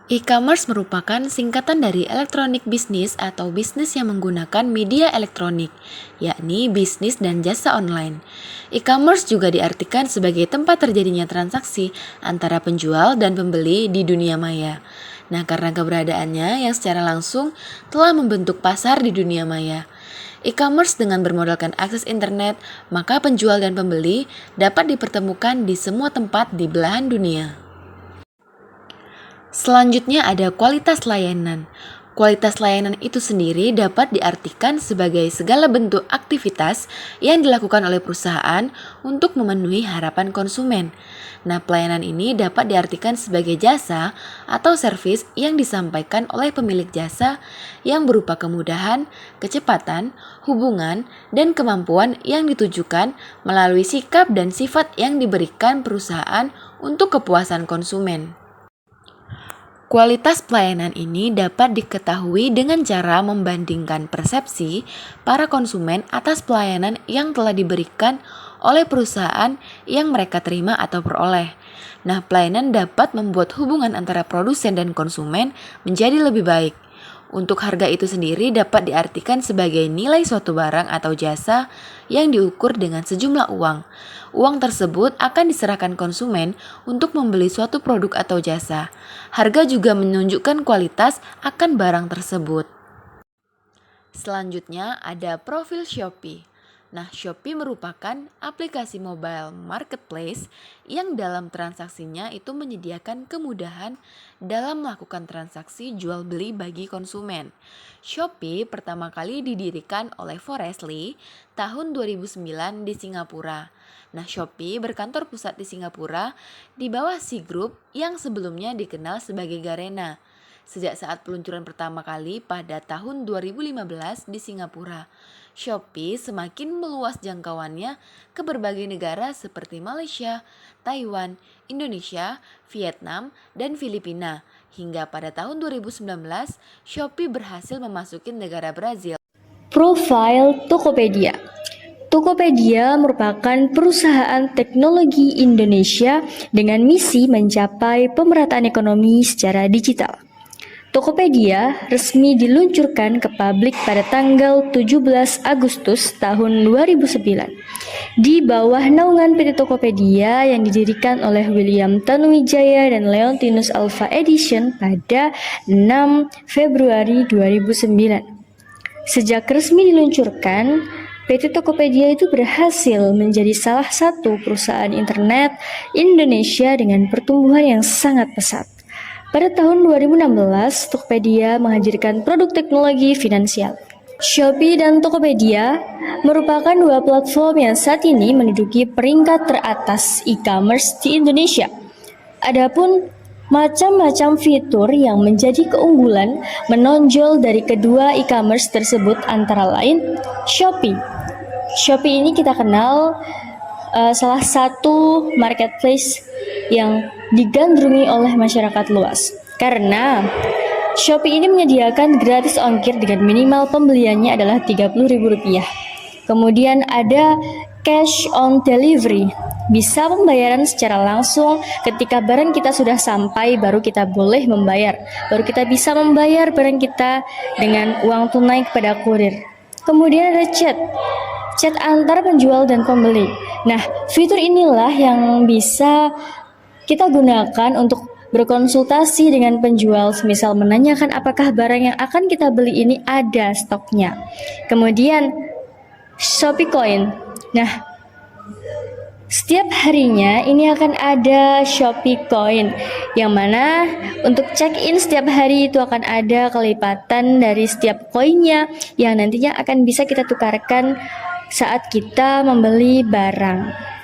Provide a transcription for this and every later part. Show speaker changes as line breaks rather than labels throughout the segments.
E-commerce merupakan singkatan dari elektronik bisnis atau bisnis yang menggunakan media elektronik, yakni bisnis dan jasa online. E-commerce juga diartikan sebagai tempat terjadinya transaksi antara penjual dan pembeli di dunia maya. Nah, karena keberadaannya yang secara langsung telah membentuk pasar di dunia maya. E-commerce dengan bermodalkan akses internet, maka penjual dan pembeli dapat dipertemukan di semua tempat di belahan dunia. Selanjutnya ada kualitas layanan. Kualitas layanan itu sendiri dapat diartikan sebagai segala bentuk aktivitas yang dilakukan oleh perusahaan untuk memenuhi harapan konsumen. Nah, pelayanan ini dapat diartikan sebagai jasa atau servis yang disampaikan oleh pemilik jasa yang berupa kemudahan, kecepatan, hubungan, dan kemampuan yang ditujukan melalui sikap dan sifat yang diberikan perusahaan untuk kepuasan konsumen. Kualitas pelayanan ini dapat diketahui dengan cara membandingkan persepsi para konsumen atas pelayanan yang telah diberikan oleh perusahaan yang mereka terima atau peroleh. Nah, pelayanan dapat membuat hubungan antara produsen dan konsumen menjadi lebih baik. Untuk harga itu sendiri dapat diartikan sebagai nilai suatu barang atau jasa yang diukur dengan sejumlah uang. Uang tersebut akan diserahkan konsumen untuk membeli suatu produk atau jasa. Harga juga menunjukkan kualitas akan barang tersebut. Selanjutnya ada profil Shopee. Nah, Shopee merupakan aplikasi mobile marketplace yang dalam transaksinya itu menyediakan kemudahan dalam melakukan transaksi jual beli bagi konsumen. Shopee pertama kali didirikan oleh Forrest Li tahun 2009 di Singapura. Nah, Shopee berkantor pusat di Singapura di bawah Sea Group yang sebelumnya dikenal sebagai Garena. Sejak saat peluncuran pertama kali pada tahun 2015 di Singapura, Shopee semakin meluas jangkauannya ke berbagai negara seperti Malaysia, Taiwan, Indonesia, Vietnam, dan Filipina. Hingga pada tahun 2019, Shopee berhasil memasuki negara Brazil.
Profil Tokopedia. Tokopedia merupakan perusahaan teknologi Indonesia dengan misi mencapai pemerataan ekonomi secara digital. Tokopedia resmi diluncurkan ke publik pada tanggal 17 Agustus tahun 2009 di bawah naungan PT Tokopedia yang didirikan oleh William Tanuwijaya dan Leontinus Alpha Edition pada 6 Februari 2009. Sejak resmi diluncurkan, PT Tokopedia itu berhasil menjadi salah satu perusahaan internet Indonesia dengan pertumbuhan yang sangat pesat. Pada tahun 2016, Tokopedia menghadirkan produk teknologi finansial. Shopee dan Tokopedia merupakan dua platform yang saat ini menduduki peringkat teratas e-commerce di Indonesia. Adapun macam-macam fitur yang menjadi keunggulan menonjol dari kedua e-commerce tersebut antara lain Shopee. Shopee ini kita kenal salah satu marketplace yang digandrungi oleh masyarakat luas. Karena Shopee ini menyediakan gratis ongkir dengan minimal pembeliannya adalah Rp30.000. Kemudian ada cash on delivery. Bisa pembayaran secara langsung ketika barang kita sudah sampai baru kita boleh membayar. Baru kita bisa membayar barang kita dengan uang tunai kepada kurir. Kemudian ada chat antar penjual dan pembeli. Nah, fitur inilah yang bisa kita gunakan untuk berkonsultasi dengan penjual, semisal menanyakan apakah barang yang akan kita beli ini ada stoknya. Kemudian Shopee Coin. Nah, setiap harinya ini akan ada Shopee Coin, yang mana untuk check-in setiap hari itu akan ada kelipatan dari setiap koinnya yang nantinya akan bisa kita tukarkan saat kita membeli barang.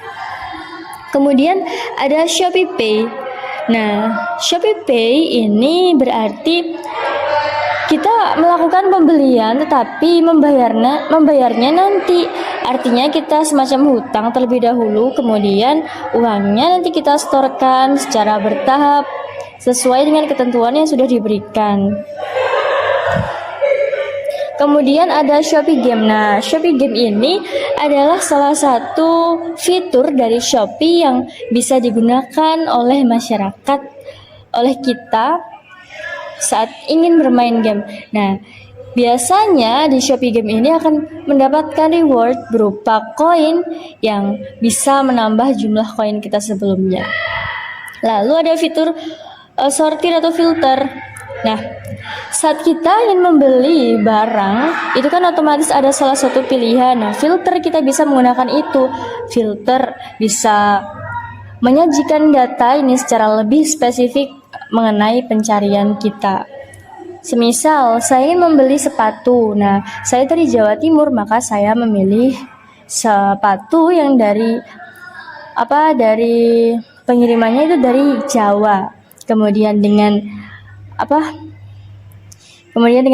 Kemudian ada Shopee Pay. Nah, Shopee Pay ini berarti kita melakukan pembelian tetapi membayarnya nanti. Artinya kita semacam hutang terlebih dahulu, kemudian uangnya nanti kita setorkan secara bertahap sesuai dengan ketentuan yang sudah diberikan. Kemudian ada Shopee Game. Nah, Shopee Game ini adalah salah satu fitur dari Shopee yang bisa digunakan oleh masyarakat, oleh kita saat ingin bermain game. Nah, biasanya di Shopee Game ini akan mendapatkan reward berupa koin yang bisa menambah jumlah koin kita sebelumnya. Lalu ada fitur sortir atau filter. Nah, saat kita ingin membeli barang, itu kan otomatis ada salah satu pilihan. Nah, filter kita bisa menggunakan itu. Filter bisa menyajikan data ini secara lebih spesifik mengenai pencarian kita. Semisal saya ingin membeli sepatu. Nah, saya dari Jawa Timur, maka saya memilih sepatu yang dari pengirimannya itu dari Jawa. Kemudian dengan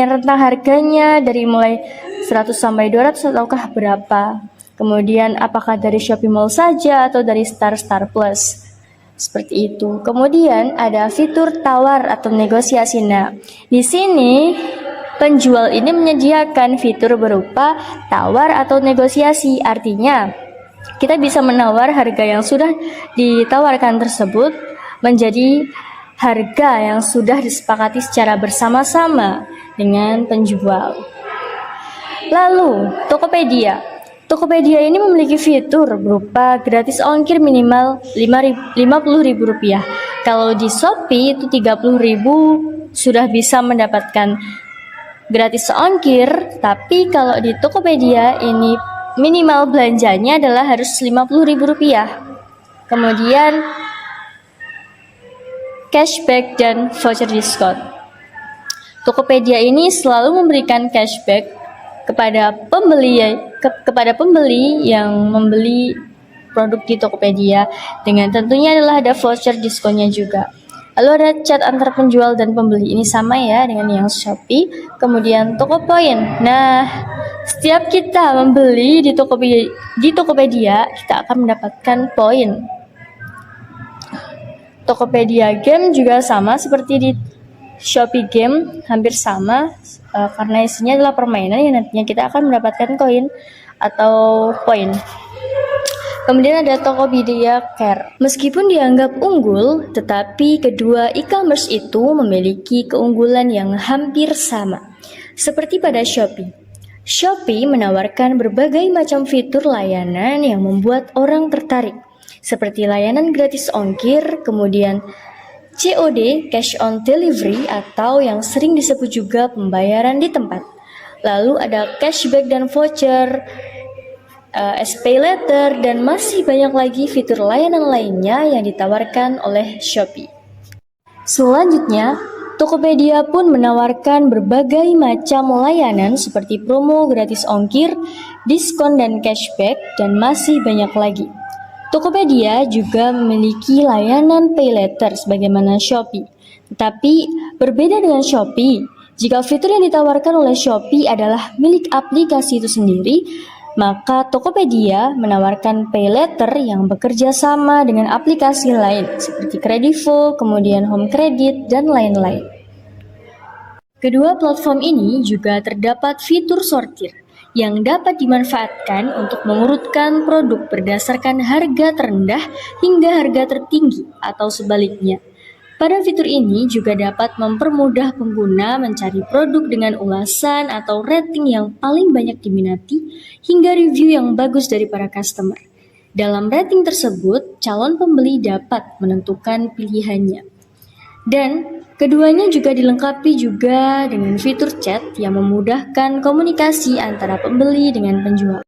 rentang harganya dari mulai 100 sampai 200 ataukah berapa. Kemudian apakah dari Shopee Mall saja atau dari Star Plus. Seperti itu. Kemudian ada fitur tawar atau negosiasi. Nah, di sini penjual ini menyediakan fitur berupa tawar atau negosiasi. Artinya, kita bisa menawar harga yang sudah ditawarkan tersebut menjadi harga yang sudah disepakati secara bersama-sama dengan penjual. Lalu, Tokopedia. Tokopedia ini memiliki fitur berupa gratis ongkir minimal Rp50.000. Kalau di Shopee itu Rp30.000 sudah bisa mendapatkan gratis ongkir, tapi kalau di Tokopedia ini minimal belanjanya adalah harus Rp50.000. Kemudian cashback dan voucher diskon. Tokopedia ini selalu memberikan cashback kepada pembeli yang membeli produk di Tokopedia, dengan tentunya adalah ada voucher diskonnya juga. Lalu ada chat antar penjual dan pembeli, ini sama ya dengan yang Shopee. Kemudian Toko Poin. Nah, setiap kita membeli di Tokopedia kita akan mendapatkan poin. Tokopedia Game juga sama seperti di Shopee Game, hampir sama karena isinya adalah permainan yang nantinya kita akan mendapatkan koin atau poin. Kemudian ada Tokopedia Care. Meskipun dianggap unggul, tetapi kedua e-commerce itu memiliki keunggulan yang hampir sama. Seperti pada Shopee. Shopee menawarkan berbagai macam fitur layanan yang membuat orang tertarik, seperti layanan gratis ongkir, kemudian COD, cash on delivery, atau yang sering disebut juga pembayaran di tempat. Lalu ada cashback dan voucher, SPay Letter, dan masih banyak lagi fitur layanan lainnya yang ditawarkan oleh Shopee. Selanjutnya, Tokopedia pun menawarkan berbagai macam layanan seperti promo gratis ongkir, diskon dan cashback, dan masih banyak lagi. Tokopedia juga memiliki layanan pay letter sebagaimana Shopee. Tetapi berbeda dengan Shopee, jika fitur yang ditawarkan oleh Shopee adalah milik aplikasi itu sendiri, maka Tokopedia menawarkan pay letter yang bekerja sama dengan aplikasi lain seperti Kredivo, kemudian Home Credit, dan lain-lain. Kedua platform ini juga terdapat fitur sortir yang dapat dimanfaatkan untuk mengurutkan produk berdasarkan harga terendah hingga harga tertinggi atau sebaliknya. Pada fitur ini juga dapat mempermudah pengguna mencari produk dengan ulasan atau rating yang paling banyak diminati hingga review yang bagus dari para customer. Dalam rating tersebut, calon pembeli dapat menentukan pilihannya. Dan keduanya juga dilengkapi juga dengan fitur chat yang memudahkan komunikasi antara pembeli dengan penjual.